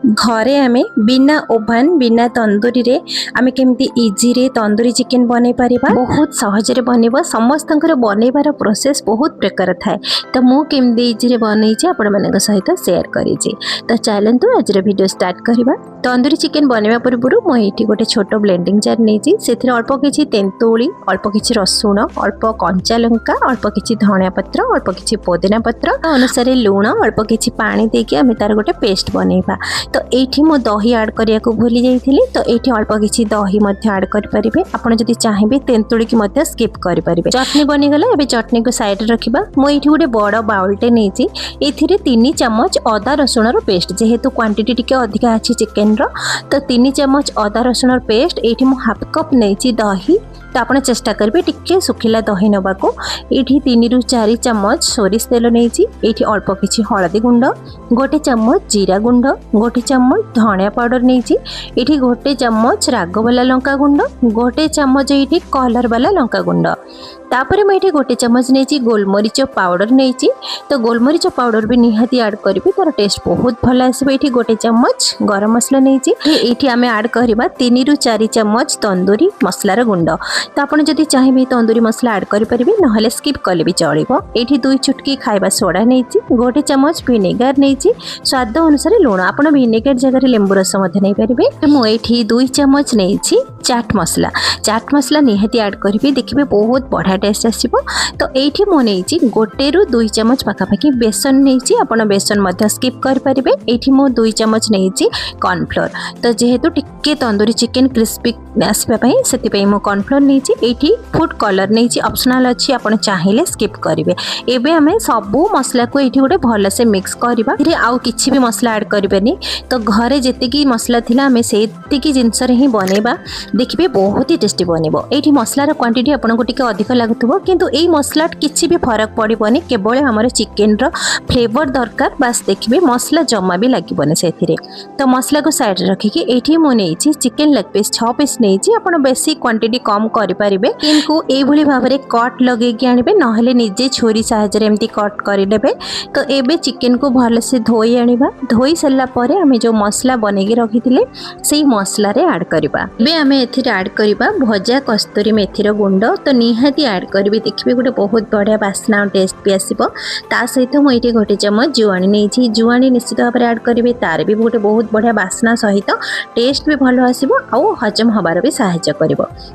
घरे आमे बिना ओवन बिना तंदूरी रे आमे केमती इजी रे तंदूरी चिकन बनै परिबा बहुत सहज रे बनेबा समस्तंकर बनैबार प्रोसेस बहुत प्रकार थाए तो मु केमती इजी रे बनै छी आपण मानक सहित शेयर करी छी। तो चलंतु आज रे वीडियो स्टार्ट करबा। तंदूरी चिकन बनैबा पूर्व मु एठी गोटे छोटो ब्लेंडिंग जार नै छी सेथिरे अल्प किछि तेंतुली अल्प किछि रसुण अल्प कंचा लंका अल्प किछि धनिया पत्र अल्प किछि पुदीना पत्र अनुसार लूण अल्प किछि पानी देके आमे तार गोटे पेस्ट बनैबा। तो एठी मो दही ऐड करिया को भूली जाइथिली तो एठी अल्प किछि दही मध्ये ऐड करि परिबे आपण जदि चाहिबे तेंतुली की मध्ये स्किप करि परिबे। चटनी बनि गला एबे चटनी को साइड रे रखिबा। मो एठी गोटे बड़ बाउलटे नेछि एथिरे 3 चम्मच अदा रसुण रो पेस्ट जेहेतु क्वांटिटी टिके अधिका अछि चिकन रो तो 3 चम्मच अदा रसुण रो पेस्ट एठी मो हाफ कप नेछि दही तो आप चेष्टा करेंगे टिके सुखिला दही नवा को। ये 3 रु 4 चम्मच सोरिष तेल नहीं ये अल्प किछि हलदी गुंड गोटे चम्मच जीरा गुंड गोटे चम्मच धनिया पाउडर नहीं ये गोटे चम्मच राग वाला लंका गुंड गोटे चम्मच ये कलर वाला लंका गुंड तापर मुझे गोटे चम्मच नहीं गोलमरीच पाउडर नहीं तो गोलमरीच पाउडर भी निहाती ऐड करी तार टेस्ट बहुत भल आसो। ये गोटे चम्मच गरम मसला नहीं ये आम ऐड करवा 3 रु 4 चम्मच तंदूरी मसलार गुंड तो आप जदि चाहिए तंदूरी मसला ऐड करेंगे ना स्किप कले भी चलो। ये 2 चुटकी खाइबा सोडा नहीं गोटे चम्मच विनेगार नहीं स्वाद अनुसार लुण आप विनेगार जगह लेंबू रस नहीं पारे। मुझे 2 चम्मच नहीं चाट मसला निहाती ऐड करी देखिए बहुत बढ़िया टेस्ट आसो। तो ये मुझे गोटे रु 2 चम्मच पाखापाखि बेसन नहीं आप बेसन मध्य स्किप करेंगे। ये मु 2 चम्मच नहीं कॉर्नफ्लोर तो जेहेतु टिके तंदूरी चिकन क्रिस्पी आसवाई से मु कॉर्नफ्लोर नहीं ये फूड कलर नहीं ऑप्शनल अच्छी आप चाहिए स्किप करेंगे। एबे आमे सबू मसला को ये गोटे भल से मिक्स करवा आउ किछि भी मसला ऐड करें तो घरे जेतिकी मसला थिला आमे सेतिकी जिनस रे ही बनेबा देखिए बहुत ही टेस्टी बनबो। ये मसलार क्वांटिटी आपको टिके अधिक लगुव किंतु यही मसला किसी भी फरक पड़ोनी केवल आमर चिकेन फ्लेवर दरकार बास देखिए मसला जमा भी लगे से। तो मसला को साइड रखिकी ये मुझे चिकेन लेग पीस 6 पीस नहीं आप बेसी क्वांटिटी कम करेंगे इनको यही भाव में कट लगे आने ना निजे छुरी साहाय्य एमती कट करदे। तो ये चिकेन को भलसे धोई आनिबा धोई सारापर आम जो मसला बनैकी रखी से मसला ऐड करवा। आम एड करवा भजा कस्तूरी मेथीर गुंड तो निहाती ऐड करी देखिए गोटे बहुत बढ़िया बास्ना और टेस्ट भी आसो। ता सहित मुझे गोटे चम्मच जुआणी नहीं जुआणी निश्चित भाव में ऐड करेंगे तार भी गोटे बहुत बढ़िया बास्ना सहित टेस्ट भी भल आसो आउ हजम हबार भी सहायता कर।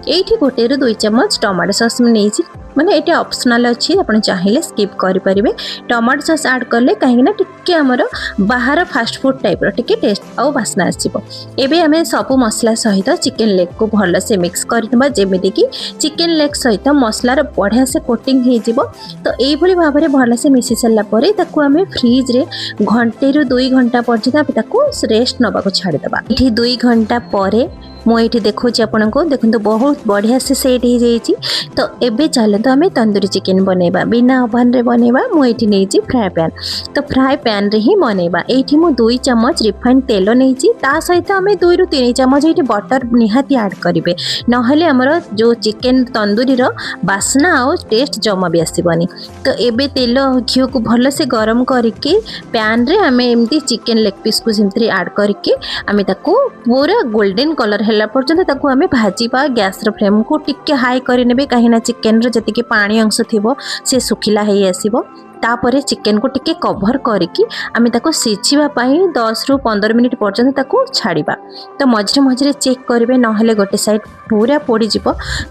ये गोटे रु 2 चम्मच टमाटो सॉस नहीं मैंने ये ऑप्शनल अच्छी आप चाहिए स्किप करेंगे। टमाटो सॉस ऐड कले कहीं टिके आमर बाहर फास्ट फूड टाइप टिके टेस्ट आउ बास्ना आसो। एबे आमे सबू मसला सहित चिकेन लेग को भल से मिक्स करवा जमीती कि चिकेन लेग सहित मसलार बढ़िया से कोटिंग हो। तो यही भाव में भल से मिसी सारापर आम फ्रिज रे घंटे रु 2 घंटा पर्यटन रेस्ट नवा छाड़ीदा। ये 2 घंटा पर मुझे देखो आपन को देखो बहुत बढ़िया से सेट हो जाइए। तो एबे चलते आम तंदूरी चिकेन बनैबा बिना ओवन रे बनैबा मुझे नहीं फ्राए पैन तो फ्राए पैन रे ही बनैबा। ये मु 2 चम्मच रिफाइंड तेल नहीं सहित आम 2 रु 3 चम्मच ये बटर निहाती ऐड करेंगे ना आमर जो चिकेन तंदूरी बास्ना आउ टेस्ट जमा भी आसबनी। तो एबे तेल घी को भल से गरम करके पैन रे आम एमती चिकेन लेग पीस को जमी ऐड करके आम पूरा गोल्डन कलर है पर्यंत आम भाजवा। गैस फ्लेम को टिके हाई करे कहीं चिकेन जी पानी अंश थी सी सुखिला हो आसो। तापर चिकेन को टिके कवर करके आम सीझापी 10 रु 15 मिनिट पर्यंत छाड़वा। तो मझे मझे चेक करेंगे ना गोटे साइड पूरा पोड़ीज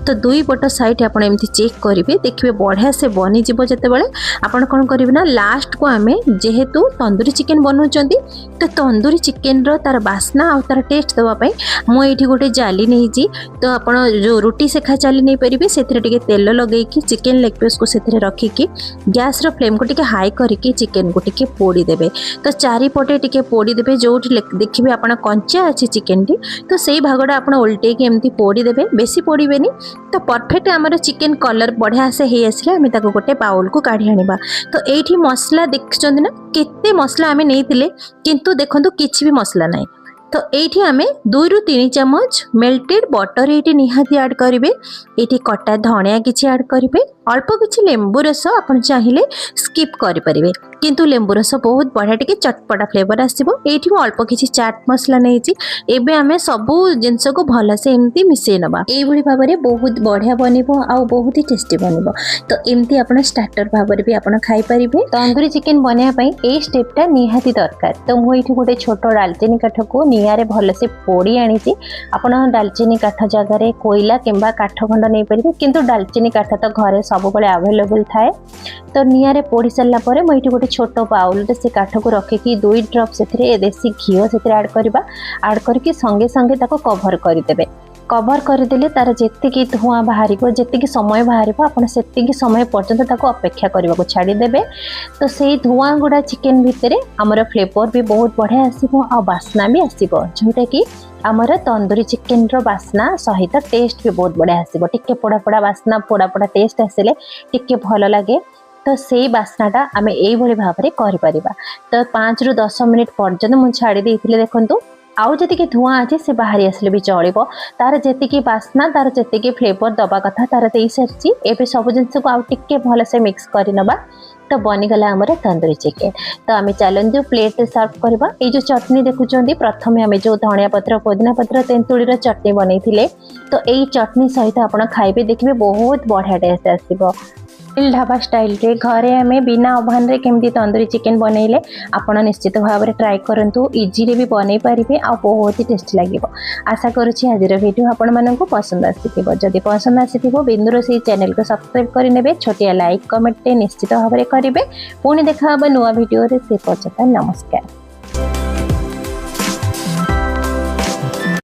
तो 2 पट साइड आप चेक करेंगे देखिए बढ़िया से बनीज जिते आपड़ कौन करेंगे ना लास्ट को आम जेहेतु तंदूरी चिकेन बनाऊँ तो तंदूरी चिकेन तार बास्ना आ तार टेस्ट देवाई मुझे गोटे जाली नहीं तो आप जो रुटी सेखा जाली नहीं पारे से तेल लगे चिकेन लेग पीस को रखिकी गैस फ्लेम को टिके हाई करके चिकेन को टिके पोड़ी देबे। तो चारिपटे टिके पोड़ी देबे जो देखिए आप कंचा अच्छी चिकेन टी तो से भागटा आप उल्टे एमती पोड़ी देबे बेसी पोड़बेनी। तो परफेक्ट आमर चिकेन कलर बढ़िया से ही आसले आम गोटे बाउल को काढ़ी आनिबा। तो ये मसला देखते ना केते मसला आम नहीं किंतु देखो किसी भी मसला ना तो ये आम 2 ରୁ 3 चामच मेल्टेड बटर ये निहाती ऐड करेंगे। ये कटा धनिया किसी ऐड करेंगे, अल्प किसी लेंबू रस आप चाहिए स्किप करेंगे, किंतु लेंबू रस बहुत बढ़िया टी चटपटा फ्लेवर आसो। ये अल्प किसी चाट मसला नहीं आम सबू जिनस को भलसे एमती मिसई नवा। ये भाव में बहुत बढ़िया बनब आ बहुत ही टेस्टी बनब। तो एमती आप स्टार्टर भाव में भी आप खाईपर। तंदूरी चिकेन बनाई ये स्टेपटा निहाती दरकार। तो मुझे गोटे छोट डालचीनी काठ को निआरे भलसे पोड़ी आनी। आप डालचीनी काठ जगार कोयला किंबा काठ खंड नहीं पारे, किंतु डालचीनी काठ तो घरे सब अवेलेबल थाए। तो निआरे पोड़ी सारा पर मुझे गोटे छोट बाउल से काठ को रखिकी 2 ड्रप से देसी घी से ऐड करवा। ऐड करके संगे संगे कवर करदे। कवर करदेले तार जेतिकी धुआं बाहर जी समय बाहर आप समय पर्यंत अपेक्षा करने को छाड़ीदे। तो से धुआं गुड़ा चिकेन भितर आमर फ्लेवर भी बहुत बढ़िया आसो आ बास्ना भी आसो, जोटा कि आमर तंदूरी चिकेन रो बास्ना सहित टेस्ट भी बहुत बढ़िया आसो। टिके पोड़ा पोड़ा बास्ना पोड़ा पोड़ा टेस्ट आसिले टिके भल लगे। तो से बास्नाटा आम ये भाव में कर। तो 5 ରୁ 10 मिनिट पर्यंत मुझे छाड़ी देखु आउ जी धुआं अच्छे से बाहरी आसले भी चलो। तार जी बास्ना तार जी फ्लेवर दबा कथा तार दे सारी। एवं सब जिन को आउ टिके भलसे मिक्स करनबा। तो बनीगला आमर तंदूरी चिकेन। तो आम चलते प्लेट सर्व करवा। ये जो चटनी देखुं प्रथम आम जो धनिया पत्र पुदीना पत्र तेंतुड़ी चटनी बनई। तो यही चटनी सहित आप खाइबे देखिए बहुत बढ़िया टेस्ट आसो। ढाबा स्टाइल रे घरे आम बिना ओवन रे केमती तंदूरी चिकेन बनइले आपण निश्चित भाव में ट्राए करंतु। इजी रे भी बनई पारिबे आ बहुत ही टेस्टी लागिबो। आशा करुछि आज वीडियो आपण माननकु पसंद आसीथिबो। जदि पसंद आसीथिबो बिंदुरोसई चैनल को सब्सक्राइब करि नेबे। छोटिया लाइक कमेंट निश्चित भाव में करिवे। पुणी देखा नुआ वीडियो रे। से पर्यंत नमस्कार।